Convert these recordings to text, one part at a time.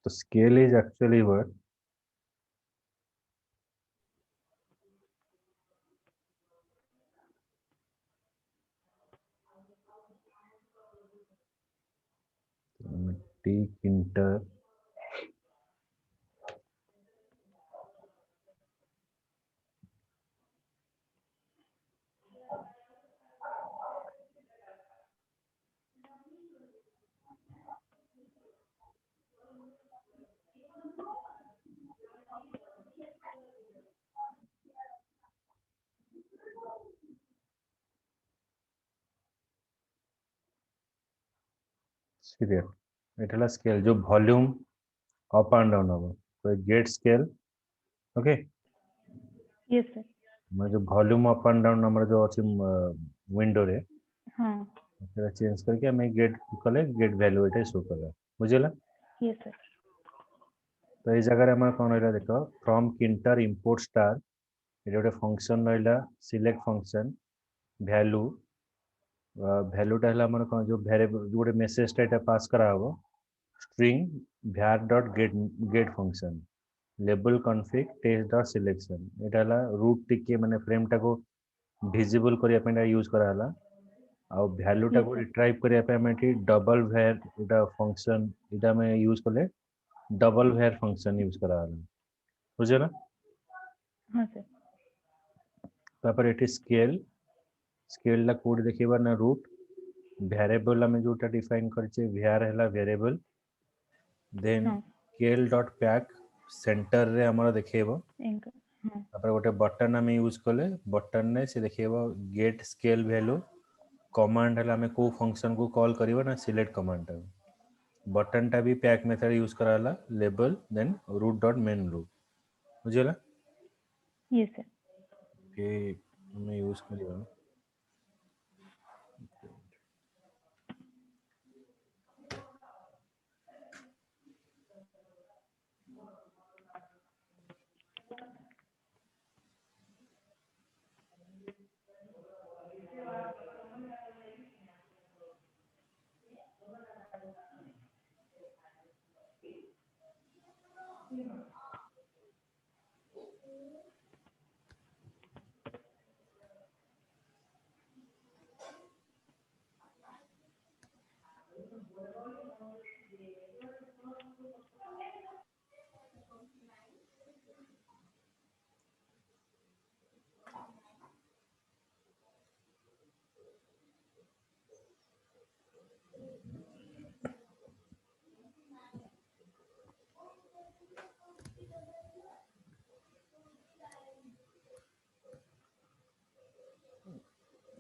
So scale is actually what? Take inter serial. It is scale जो volume up and down होगा. So get scale. Okay. Yes sir. मैं जो volume up and down number जो अच्छी window रे हाँ. तेरा change करके हमें get कले get value इटे show करेगा. मुझे ला. Yes sir. तो इस जगह हमारा कौन रहेगा देखो from kinter import star ये जो function रहेगा select function value value टा है हमारा कौन जो variable जो message टा इटा pass करा होगा string var dot get function label config test dot selection इटा ला root टिके माने frame टा को visible करिया पे यूज करा हला आ वैल्यू टा Yes को sir. रिट्राइव करिया पे हमें ठी डबल var इटा फंक्शन इटा में यूज करले डबल var फंक्शन यूज करा हला बुझे ना हाँ sir. तापर एठी स्केल ला कोड देखिबा ना रूट वेरिएबल में जोटा डिफाइन करछे var हैला वेरिएबल देन हाँ. scale dot pack सेंटर रे हमरा देखिबो Anchor. हाँ. तापर गोटे बटन हम यूज कले बटन ने से देखिबो गेट स्केल वैल्यू कमांड हला में को फंक्शन को कॉल करिवो ना सिलेक्ट कमांड टा बटन टा भी पैक मेथड यूज कराला label then root dot main loop बुझला Yes sir. के हम यूज करियो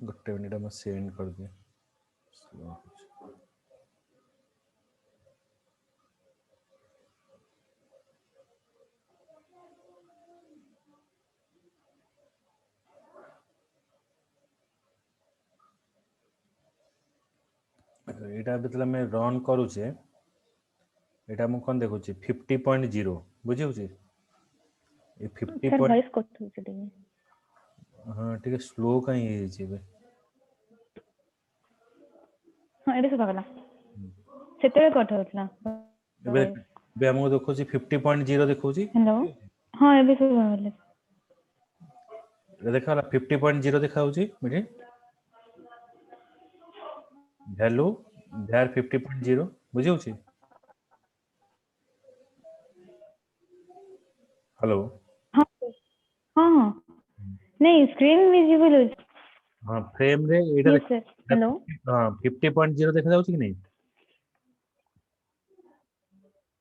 गोटे मिनट में सेंड कर दे एटा मतलब मैं रन करूचे एटा मु कोन देखुची 50.0 बुझिउची ए 50 Sir point voice कट होचे टिके. हां ठीक है स्लो कहीं हे छी बे हाँ एबे सब गला. सेतेबे कट होतला. एबे बे हमको देखुची 50.0 देखुची हेलो. हाँ एबे सब गला. देखाला 50.0 देखाउची मिठी वैल्यू var 50.0 बुझिउची हेलो हाँ हाँ हाँ. नहीं स्क्रीन विजिबल हो. हां फ्रेम रे एटा Yes sir. हेलो. हां 50.0 देखा जाउची कि नहीं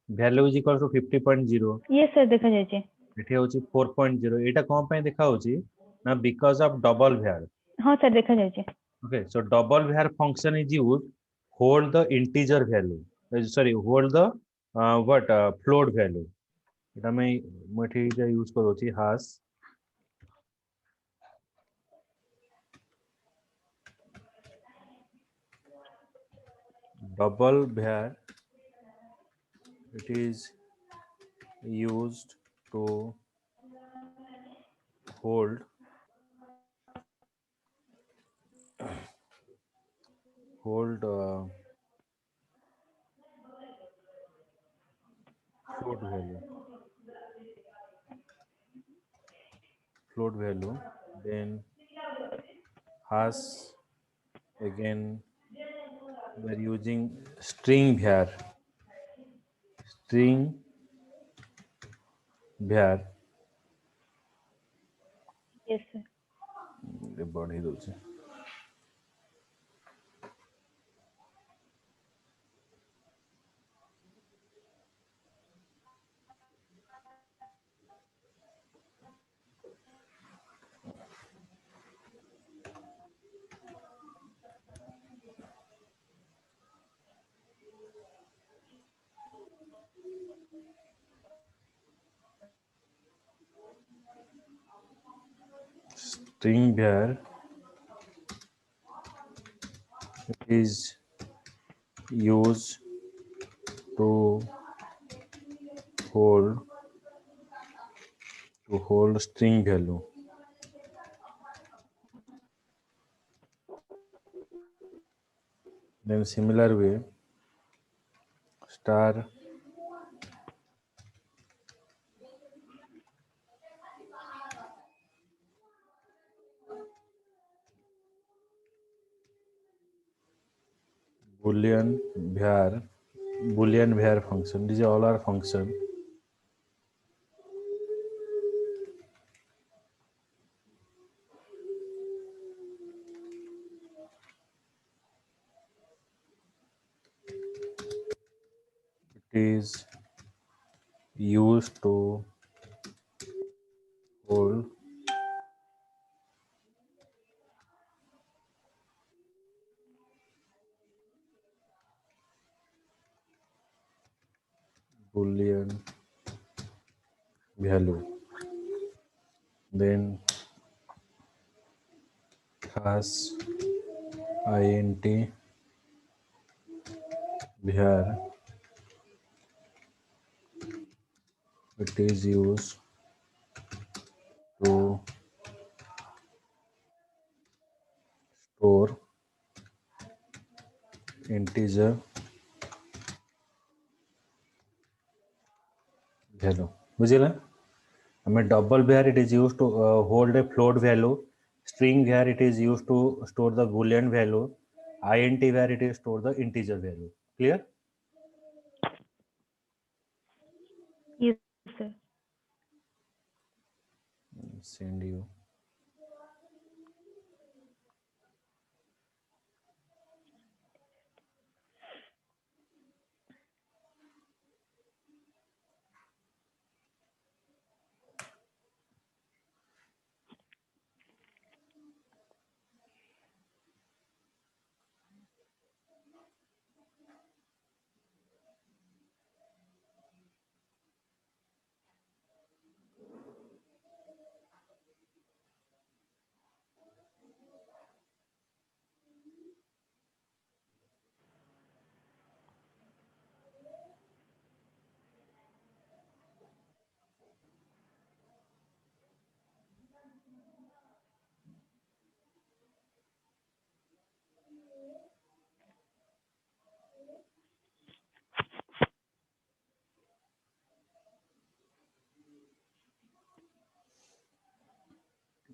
value is equal to 50.0 Yes sir देखा जाए छे. एठी होची 4.0 एटा कोन पे देखा होची ना बिकॉज़ ऑफ डबल var हाँ सर देखा जाए छे. okay so double var function is used hold the integer value sorry hold the what float value এটা আমি মঠি যে ইউজ করছি হাস double var it is used to hold hold float value, float value. Then hash, again we are using string var, string var Yes, sir. बढ़ी दूसरे string var is used to hold string value. Then similar way, star boolean var, boolean var function. These all are function. It is used to hold boolean value. Then hash int var, it is used to store integer value. बुझिला हमें double var it is used to hold a float value, string var it is used to store the boolean value, int var it is store the integer value. Clear? Yes, sir. Send you.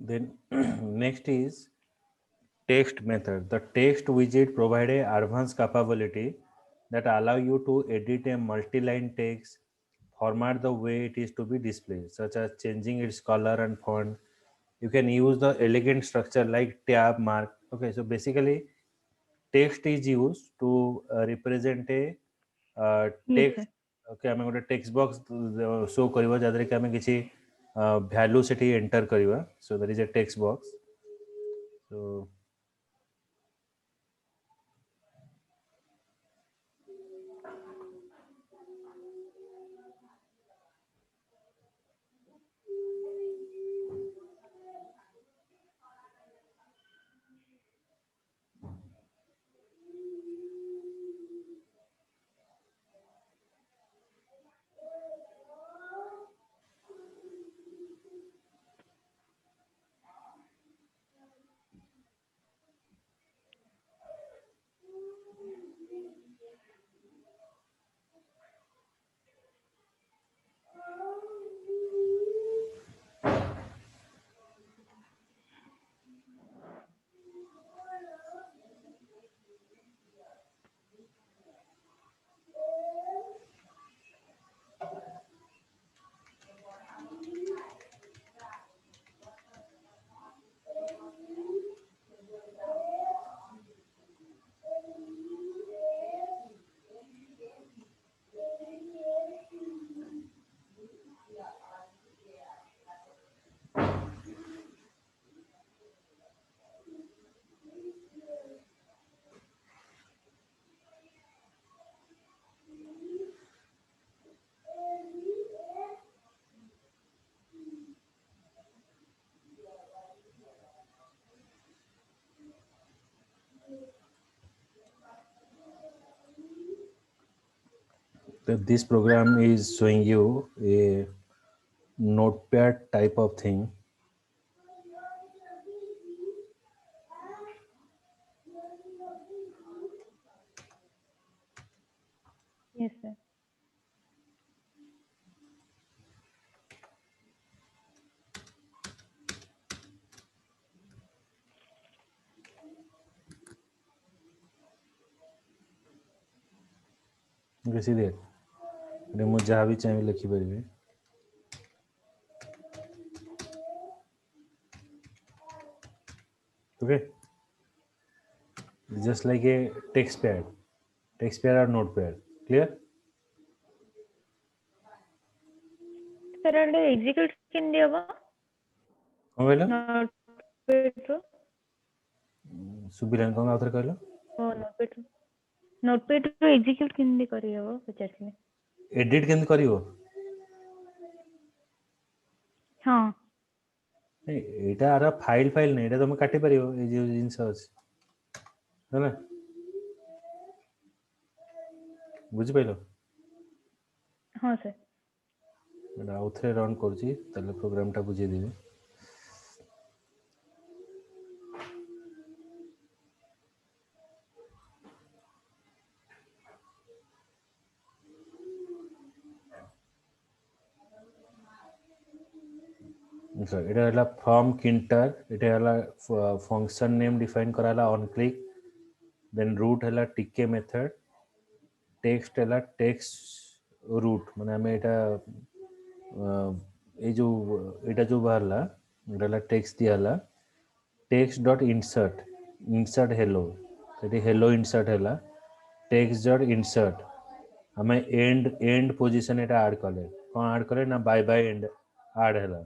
Then next is text method. The text widget provide a advanced capability that allow you to edit a multi-line text, format the way it is to be displayed, such as changing its color and font. You can use the elegant structure like tab mark. Okay, so basically text is used to represent a Yes, text. sir. Okay, आम गोटे text box show करवा जहाँ कि आम किसी value से enter करवा. So that is a text box. So This program is showing you a notepad type of thing. Yes, sir. You see there. ମୁଁ ଯାହା ବି ଚାହିଁବି ଲେଖିପାରିବି। Okay, just like a text pad or notepad. Clear? Sir, ଏଇଟା execute କେମିତି ହବ? କ'ଣ କହିଲ? Notepad ରୁ? ଶୁଭିଲାନି, କ'ଣ ଆଉଥରେ କହିଲ? Notepad ରୁ execute କେମିତି କରିହବ ପଚାରିଥିଲି। ଏଡିଟ୍ କେମିତି କରିବ? ହଁ। ଏଇଟା ଆର ଫାଇଲ୍ ନାହିଁ, ଏଇଟା ତମେ କାଟି ପାରିବ। ଏଇ ଯୋଉ ଜିନିଷ ଅଛି ହେଲା, ବୁଝିପାରିଲ? ହଁ ସାର୍। ଏଇଟା ଆଉଥରେ ରନ୍ କରୁଛି, ତାହେଲେ ପ୍ରୋଗ୍ରାମଟା ବୁଝେଇଦେବି। এটা ହେଲା from kinter, এটা ହେଲା function name define କରାହେଲା on click, then root ହେଲା tk method, text ହେଲା text root, ମାନେ ଆମେ ଏଇଟା ଏଇ ଯୋଉ ଏଇଟା ଯୋଉ ବାହାରିଲା ଏଇଟା ହେଲା text ଦିଆ ହେଲା, text dot insert hello, ସେଠି hello insert ହେଲା, text dot insert ଆମେ end position ଏଟା add କଲେ, କ'ଣ add କଲେ ନା by end add ହେଲା।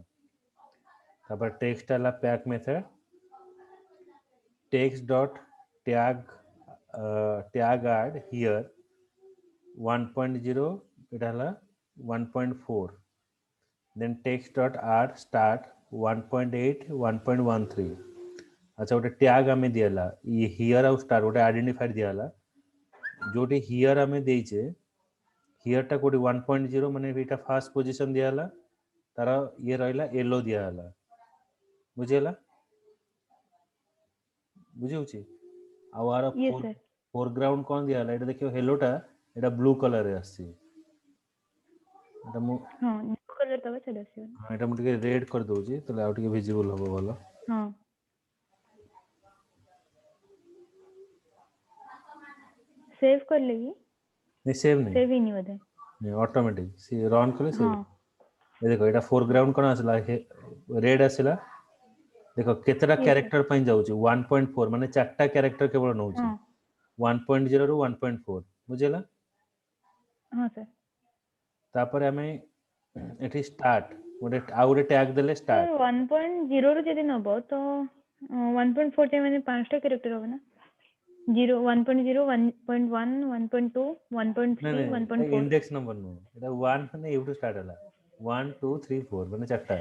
তারপর টেক্সট ହେଲା pack method, text dot tag add here 1.0, এটা ହେଲା 1.4, then text dot add start 1.8 1.13। আচ্ছা, ଗୋଟେ ট্যাগ ଆମେ ଦିଆଲା হিয়ার ଆଉ ଷ୍ଟାର ଗୋଟେ ଆଇଡେଣ୍ଟିଫାୟର ଦିଆଲା, ଯୋଉଠି ହିୟର ଆମେ ଦେଇଛେ ହିୟରଟା କୋଉଠି 1.0, ମାନେ ଏଇଟା ଫାର୍ଷ୍ଟ ପୋଜିଶନ ଦିଆହେଲା, ତାର ଇଏ ରହିଲା ୟେଲୋ ଦିଆହେଲା। ବୁଝିହେଲା? ବୁଝିହେଉଛି? ଆଉ ଆର Yes, sir. ଫୋରଗ୍ରାଉଣ୍ଡ କ'ଣ ଦିଆହେଲା, ଏଇଟା ଦେଖିବ ହେଲୋଟା ଏଇଟା ବ୍ଲୁ କଲରରେ ଆସିଛି। ଏଇଟା ମୁଁ ହଁ, blue color ଦବା ଚାଲି ଆସିବ। ଏଇଟା ମୁଁ ଟିକେ ରେଡ୍ କରିଦେଉଛି, ତାହେଲେ ଆଉ ଟିକେ ଭିଜିବଲ୍ ହବ ଭଲ। ହଁ। ସେଭ୍ କଲେ କି? ସେଭ୍ ନାହିଁ, ସେଭ୍ ହେଇନି ବୋଧେ। ଅଟୋମେଟିକ୍ ସିଏ ରନ୍ କଲେ ସେଭ୍। ହଁ। ଦେଖ ଏଇଟା ଫୋରଗ୍ରାଉଣ୍ଡ କ'ଣ ଆସିଲା, ରେଡ୍ ଆସିଲା। ଦେଖ କେତେଟା Yes, sir. କ୍ୟାରେକ୍ଟର ପାଇଁ ଯାଉଛି, 1.4, ମାନେ 4ଟା କ୍ୟାରେକ୍ଟର କେବଳ ନେଉଛି, ହଁ। 1.0 ରୁ 1.4। ବୁଝିହେଲା? ହଁ ସାର୍। ତାପରେ ଆମେ ଏଠି ଷ୍ଟାର୍ଟ ଆଉ ଗୋଟେ ଟ୍ୟାଗ ଦେଲେ ଷ୍ଟାର୍ଟ। 1.0 ରୁ ଯଦି ନବ ତ 1.4 ଯାଏ ମାନେ 5ଟା କ୍ୟାରେକ୍ଟର ହବ ନା? 1.0 1.1 1.2 1.3 1.4। ଇଣ୍ଡେକ୍ସ ନମ୍ବର ନୁହଁ, ଏଟା 1 ମାନେ ଏଇଠୁ ଷ୍ଟାର୍ଟ ହେଲା, 1 2 3 4 ମାନେ 4ଟା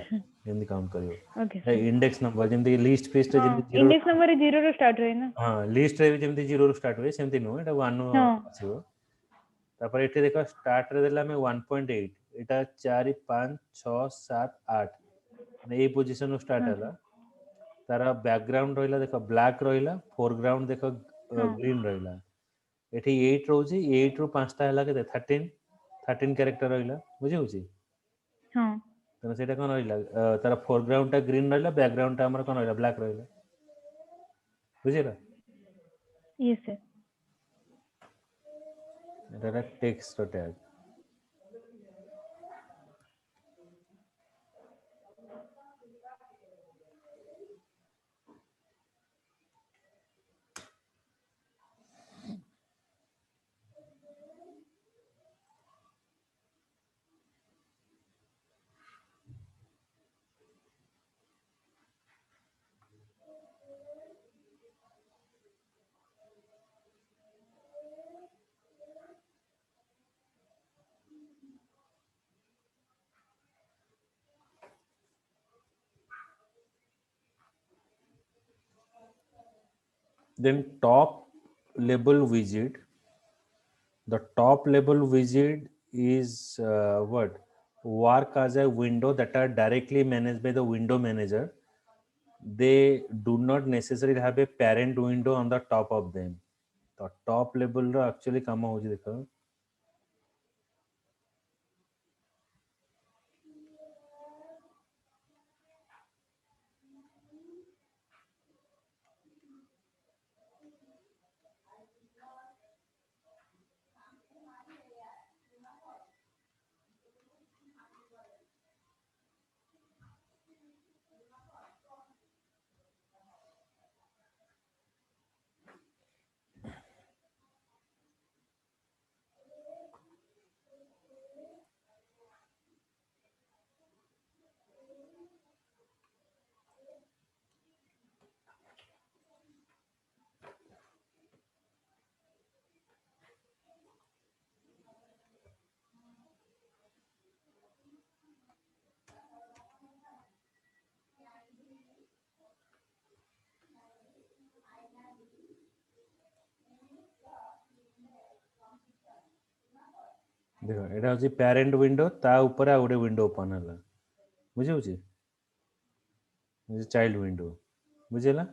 ଏମିତି କାଉଣ୍ଟ କରିବ। ଓକେ। ଇଣ୍ଡେକ୍ସ ନମ୍ବର ଯେମିତି ଲିଷ୍ଟ ଫିଷ୍ଟରେ ଯେମିତି ଇଣ୍ଡେକ୍ସ ନମ୍ବର 0 ରୁ ଷ୍ଟାର୍ଟ ହୁଏ ନା? ହଁ, ଲିଷ୍ଟରେ ବି ଯେମିତି 0 ରୁ ଷ୍ଟାର୍ଟ ହୁଏ ସେମିତି ନୁହଁ, ଏଟା 1 ଆସିବ। ତାପରେ ଏଠି ଦେଖ ଷ୍ଟାର୍ଟରେ ଦେଲେ ଆମେ 1.8, ଏଇଟା 4 5 6 7 8, ମାନେ ଏଇ ପୋଜିସନରୁ ଷ୍ଟାର୍ଟ ହେଲା। ତାର ବ୍ୟାକଗ୍ରାଉଣ୍ଡ ରହିଲା, ଦେଖ ବ୍ଲାକ୍ ରହିଲା, ଫୋରଗ୍ରାଉଣ୍ଡ ଦେଖ ଗ୍ରୀନ୍ ରହିଲା। ଏଠି 8 ରହୁଛି, 8 ରୁ 5ଟା ହେଲା କେତେ 13 କ୍ୟାରେକ୍ଟର ରହିଲା। ବୁଝିହେଉଛି? ହଁ। ତେଣୁ ସେଇଟା କ'ଣ ରହିଲା, ତାର ଫୋରଗ୍ରାଉଣ୍ଡଟା ଗ୍ରୀନ୍ ରହିଲା, ବ୍ୟାକଗ୍ରାଉଣ୍ଡଟା ଆମର କ'ଣ ରହିଲା, ବ୍ଲାକ୍ ରହିଲା। ବୁଝିହେଲା? Yes, sir. এটা একটা text tag. Then top level widget. The top level widget is what work as a window that are directly managed by the window manager. They do not necessarily have a parent window on the top of them. The top level row actually काम होची देखो. देखो एटा होची parent window ता ऊपर आ गोटे window open हला. बुझे होची? child window. बुझेला?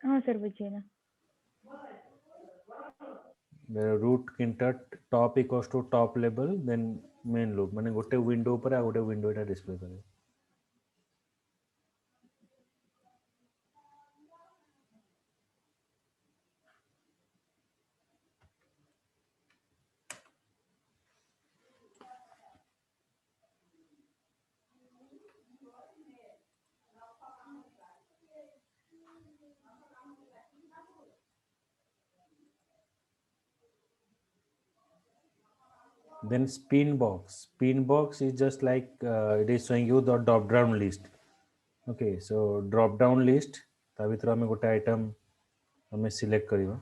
हाँ sir बुझिएला. The root kinter top equals to top level then main loop माने गोटे window ऊपर आ गोटे window एटा display करे. Then spin box. Spin box is just like it is showing you the drop down list. Okay, so drop down list ता भीतर हमें गोटे item हमें select करियो.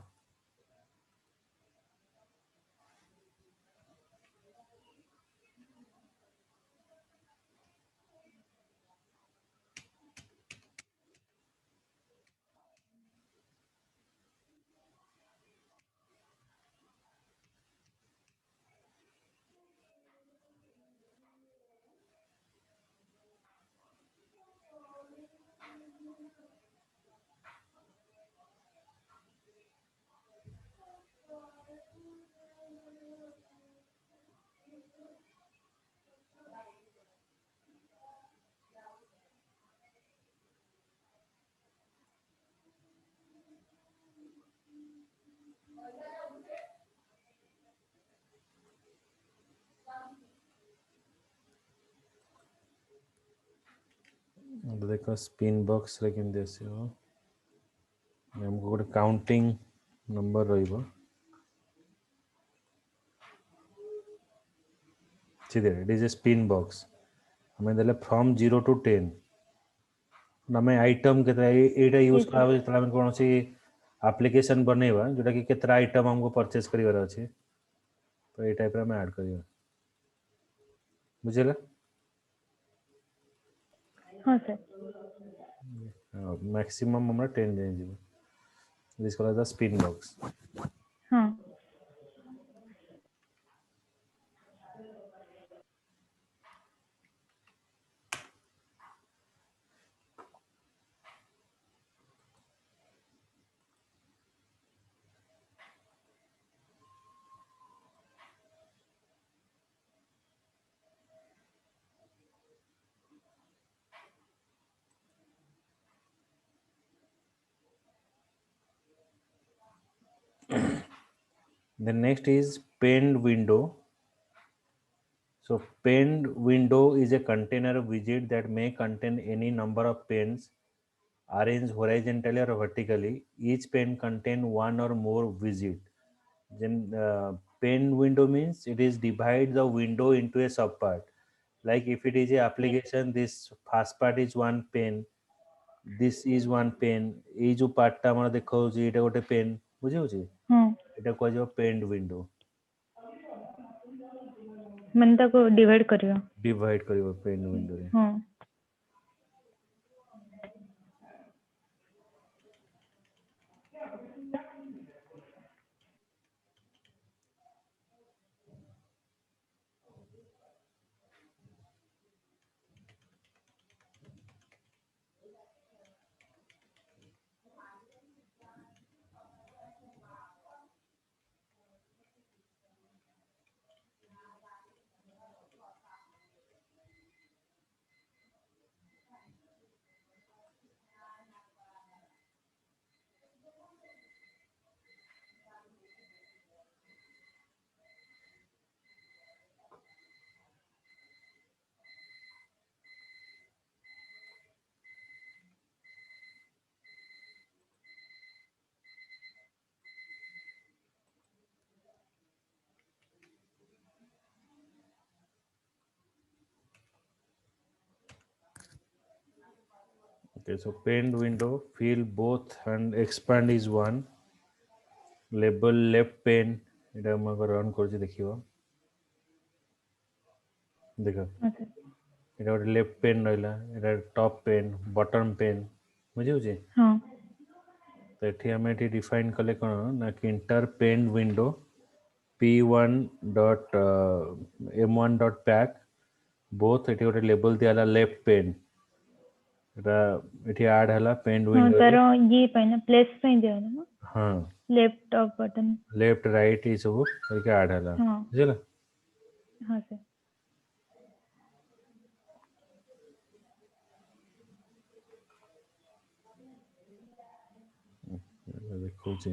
तो देखो स्पिन बॉक्स रे केमती आसीबो. हमको गोटे काउंटिंग नंबर रहिबो. ठीक है, it is a spin box. हमें देले फ्रॉम 0 to 10. हमें आइटम केतरा एटा यूज Yes, करा sir. जेतला हम कोनोसी एप्लिकेशन बनेबा जोटा कि केतरा आइटम हमको परचेस करिवार अछि. तो ए टाइप रे हम ऐड करियो. बुझेला? हाँ सर. मैक्सिमम हमरा 10 जाय जीवो. This called the spin box. हाँ. The next is penned window. So penned window is a container widget that may contain any number of pens arranged horizontally or vertically. Each pen contain one or more widget. Then penned window means it is divide the window into a subpart. Like if it is a application, this first part is one pen, this is one pen. এই जो পার্টটা আমরা দেখাউছি এটা ଗୋଟେ pen বুঝিউছি हाँ. এটা କୁହାଯିବ penned window. ମାନେ ତାକୁ divide କରିବ. Divide କରିବ penned window ରେ. हाँ. Okay, so pained window, fill both and expand is one. Label left pane, এটা আমাকে run করছি দেখিব দেখো ହଁ sir এটা ଗୋଟେ লেফট পেন ରହିଲା এটা ଟପ୍ ପେନ୍ ବଟମ୍ ପେନ୍ ବୁଝିହେଉଛି ହଁ ତ ଏଠି ଆମେ ଏଠି ଡିଫାଇନ୍ କଲେ କ'ଣ ନା କି inter pane window p1 dot m1 dot pack both ଏଠି ଗୋଟେ ଲେବଲ୍ ଦିଆହେଲା ଲେଫ୍ଟ ପେନ୍ এটা ଏଠି ଆଡ୍ ହେଲା ପେନ୍ ହଁ ୱିଣ୍ଡୋରେ ତାର ଇଏ ପାଇଁ ନା ପ୍ଲେସ୍ ପାଇଁ ଦିଆହେଲା ନା ହଁ left top button left right ଏ ସବୁ କରିକି ଆଡ୍ ହେଲା ହଁ ବୁଝିଲା ହଁ sir ଦେଖଉଛି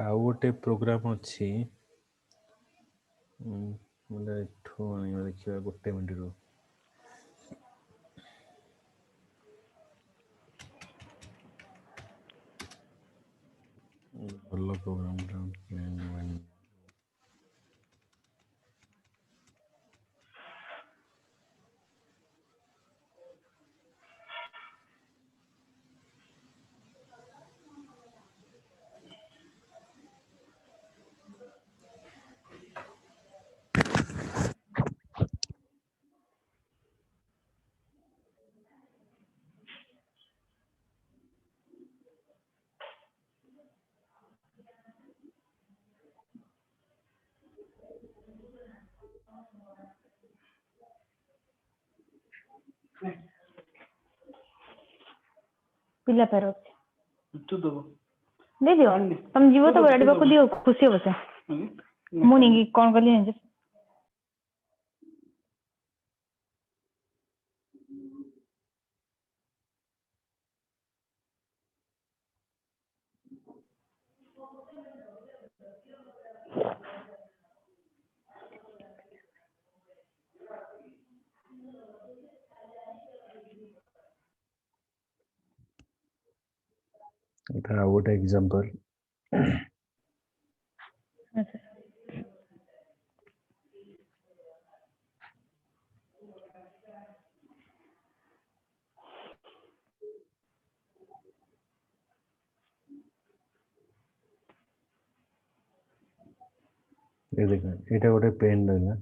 ଆଉ ଗୋଟେ ପ୍ରୋଗ୍ରାମ୍ ଅଛି ମାନେ ଏଠୁ ଆଣିବା ଦେଖିବା ଗୋଟେ ମିନିଟ୍ରୁ ଭଲ ପ୍ରୋଗ୍ରାମ୍ଟା ପିଲା ତାର ଅଛି ଦେଇଦିଅ ତମେ ଯିବ ତ ଗାଡି ପାଖକୁ ଦିଅ ଖୁସି ହବ ସେ ମୁଁ ନେଇକି କ'ଣ କଲି ଜାଣିଛ ଏଟା ଆଉ ଗୋଟେ ଏକ୍ସାମ୍ପଲ୍ ହଁ sir ଏ ଦେଖ ଏଇଟା ଗୋଟେ ପେନ୍ ରହିଲା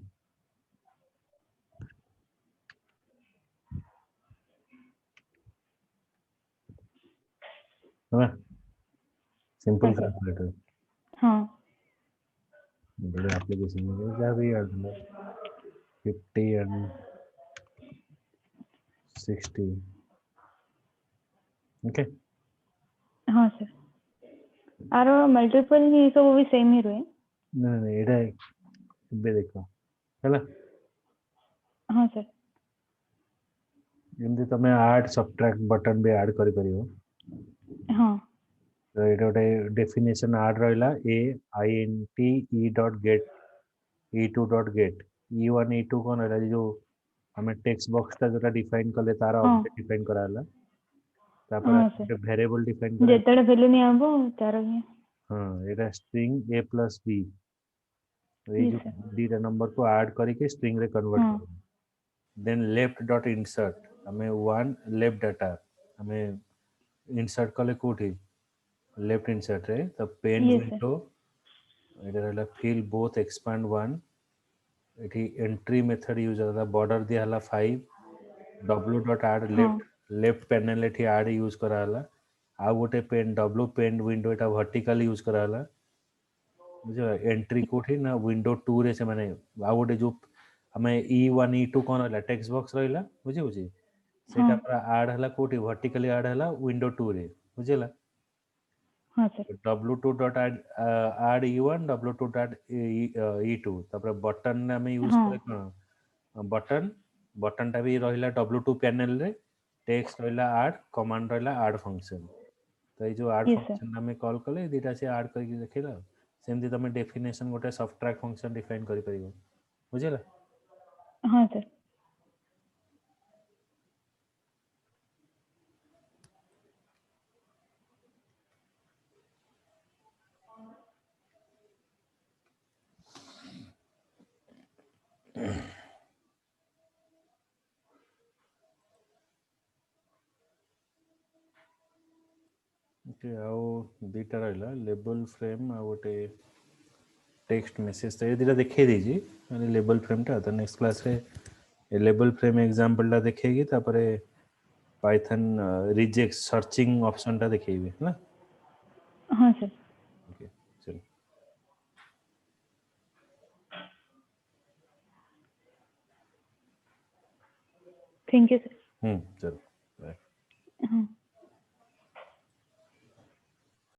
ହେଲା ସିମ୍ପଲ୍ Okay. କାଲକୁଲେଟର୍ ହଁ ଗୋଟେ ଆପ୍ଲିକେସନ୍ ଯାହା ବି ଆଣିଥିଲା 50 and 60 ଓକେ ହଁ sir ଆର ମଲ୍ଟିପଲ୍ ହିଁ ସବୁ ବି ସେମ୍ ହିଁ ରୁହେ ନା ନା ଏଇଟା ଏବେ ଦେଖ ହେଲା ହଁ sir ଯେମିତି ତମେ ଆଡ୍ ସବଟ୍ରାକ୍ଟ ବଟନ୍ ବି ଆଡ୍ କରିପାରିବ ହଁ ତ ଏଇଟା ଗୋଟେ ଡେଫିନେସନ୍ ଆଡ୍ ରହିଲା AINT E dot get E2 dot get E1 E2 କ'ଣ ରହିଲା ଏ ଯୋଉ ଆମେ ଟେକ୍ସଟ ବକ୍ସଟା ଯୋଉଟା ଡିଫାଇନ୍ କଲେ ତାର ହଁ ଅବଜେକ୍ଟ ଡିଫାଇନ୍ କରାହେଲା ତାପରେ ହଁ sir ଗୋଟେ ଭେରିଏବଲ୍ ଡିଫାଇନ୍ କରାହେଲା ଯେତେବେଳେ ଭ୍ୟାଲୁ ନିଆହବ ତାର ହିଁ ହଁ ଏଇଟା ଷ୍ଟ୍ରିଙ୍ଗ A ପ୍ଲସ୍ B ଏଇ Yes, ଯୋଉ sir. ଦିଟା ନମ୍ବରକୁ ଆଡ୍ କରିକି ଷ୍ଟ୍ରିଙ୍ଗରେ କନଭର୍ଟ ହଁ କରିବୁ ଦେନ୍ ଲେଫ୍ଟ ଡଟ୍ ଇନସର୍ଟ ଆମେ ୱାନ୍ ଲେଫ୍ଟ ଡାଟା ଆମେ ଇନସର୍ଟ କଲେ କୋଉଠି ଲେଫ୍ଟ ଇନସର୍ଟରେ ତ ପେନ୍ Yes, sir. ୱିଣ୍ଡୋ ଏଇଟା ରହିଲା ଫିଲ୍ ବୋଥ୍ ଏକ୍ସପାଣ୍ଡ ୱାନ୍ ଏଠି ଏଣ୍ଟ୍ରି ମେଥଡ଼ ୟୁଜ୍ ହେଲା ବର୍ଡର ଦିଆହେଲା 5 ଡବ୍ଲୁ ଡଟ୍ ଆଡ୍ ହଁ ଲେଫ୍ଟ ପ୍ୟାନେଲ୍ ଏଠି ଆଡ୍ ୟୁଜ୍ କରାହେଲା ଆଉ ଗୋଟେ ପେନ୍ ଡବ୍ଲୁ ପେନ୍ ୱିଣ୍ଡୋ ଏଟା ଭର୍ଟିକାଲି ୟୁଜ୍ କରାହେଲା बुझे एंट्री कोठी ना विंडो 2 रे से माने आ गोटे जो हमें E1 E2 कोन रहला टेक्स्ट बॉक्स रहला बुझे बुझे सेटा हाँ पूरा ऐड हला कोठी वर्टिकली ऐड हला विंडो 2 रे बुझेला हाँ sir w2 dot add E1 w2 dot E2 तापर बटन ने हमें यूज हाँ करे कोन बटन बटन टा भी रहिला w2 पैनल रे टेक्स्ट रहिला ऐड कमांड रहिला ऐड फंक्शन तो ये जो ऐड यस सर फंक्शन हमें कॉल कले दीटा से ऐड करके देखिला सेमती तमे डेफिनेशन गोटे सबट्रैक्ट फंक्शन डिफाइन करि परिबो बुझिला हाँ सर ओके आओ दीटा रहिला लेबल फ्रेम आ गोटे टेक्स्ट मेसेज तो ये दीटा देखै देजी माने लेबल फ्रेम टा तो नेक्स्ट क्लास रे ये लेबल फ्रेम एग्जांपल टा देखेगी तापरे पाइथन रिजेक्ट सर्चिंग ऑप्शन टा देखेबे ना हाँ सर ओके चलो थैंक यू सर चलो बाय हाँ